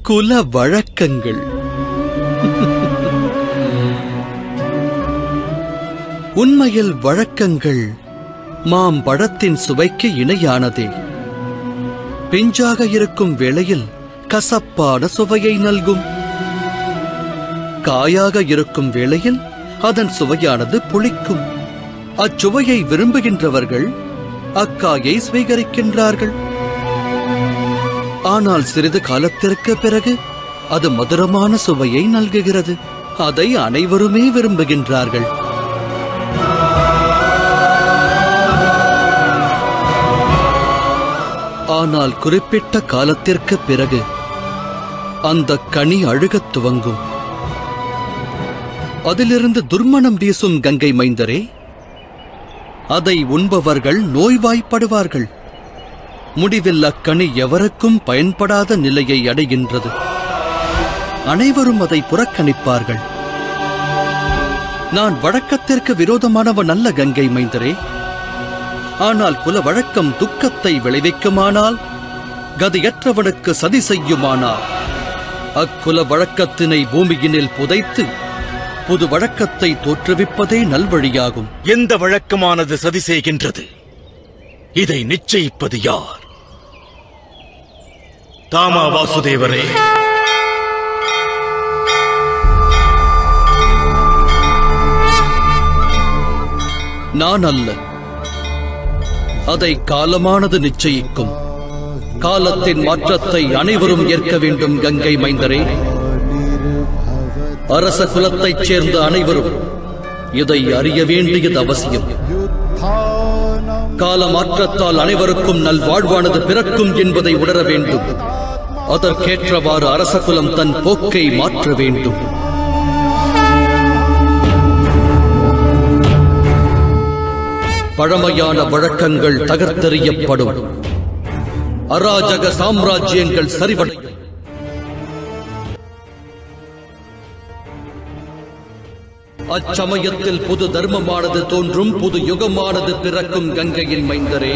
குல வழக்கங்கள். உண்மையில் வழக்கங்கள் மாம்பழத்தின் சுவைக்கு இணையானதே. பிஞ்சாக இருக்கும் வேளையில் கசப்பான சுவையை நல்கும். காயாக இருக்கும் வேளையில் அதன் சுவையானது புளிக்கும். அச்சுவையை விரும்புகின்றவர்கள் அக்காயை ஸ்வீகரிக்கின்றார்கள். ஆனால் சிறிது காலத்திற்கு பிறகு அது மதுரமான சுவையை நல்குகிறது. அதை அனைவருமே விரும்புகின்றார்கள். ஆனால் குறிப்பிட்ட காலத்திற்கு பிறகு அந்த கனி அழுகத் துவங்கும். அதிலிருந்து துர்மணம் வீசும் கங்கை மைந்தரே, அதை உண்பவர்கள் நோய்வாய்ப்படுவார்கள். முடிவில் அக்கனி எவருக்கும் பயன்படாத நிலையை அடைகின்றது. அனைவரும் அதை புறக்கணிப்பார்கள். நான் வழக்கத்திற்கு விரோதமானவன் அல்ல கங்கை மைந்தரே. ஆனால் குல வழக்கம் துக்கத்தை விளைவிக்குமானால், கதியற்றவனுக்கு சதி செய்யுமானால், அக்குல வழக்கத்தினை பூமியினில் புதைத்து புது வழக்கத்தை தோற்றுவிப்பதே நல்வழியாகும். எந்த வழக்கமானது சதி செய்கின்றது? இதை நிச்சயிப்பது யார்? தாமா வாசுதேவரே, நான் அல்ல. அதை காலமானது நிச்சயிக்கும். காலத்தின் மாற்றத்தை அனைவரும் ஏற்க வேண்டும் கங்கை மைந்தரே. அரச குலத்தைச் சேர்ந்த அனைவரும் இதை அறிய வேண்டியது அவசியம். கால மாற்றத்தால் அனைவருக்கும் நல்வாழ்வானது பிறக்கும் என்பதை உணர வேண்டும். அதற்கேற்றவாறு அரச குலம் தன் போக்கை மாற்ற வேண்டும். பழமையான வழக்கங்கள் தகர்த்தெறியப்படும். அராஜக சாம்ராஜ்யங்கள் சரிவடையும். அச்சமயத்தில் புது தர்மமானது தோன்றும். புது யுகமானது பிறக்கும் கங்கையின் மைந்தரே.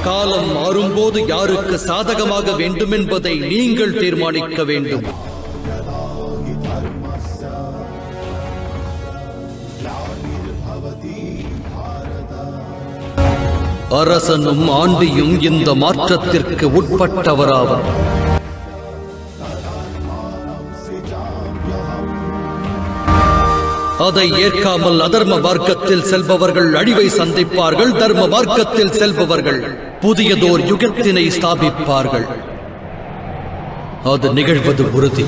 காலம் மாறும்போது யாருக்கு சாதகமாக வேண்டும் என்பதை நீங்கள் தீர்மானிக்க வேண்டும். அரசனும் ஆண்டியும் இந்த மாற்றத்திற்கு உட்பட்டவராவர். அதை ஏற்காமல் அதர்ம மார்க்கத்தில் செல்பவர்கள் அழிவை சந்திப்பார்கள். தர்ம மார்க்கத்தில் செல்பவர்கள் புதியதோர் யுகத்தினை ஸ்தாபிப்பார்கள். அது நிகழ்வது உறுதி.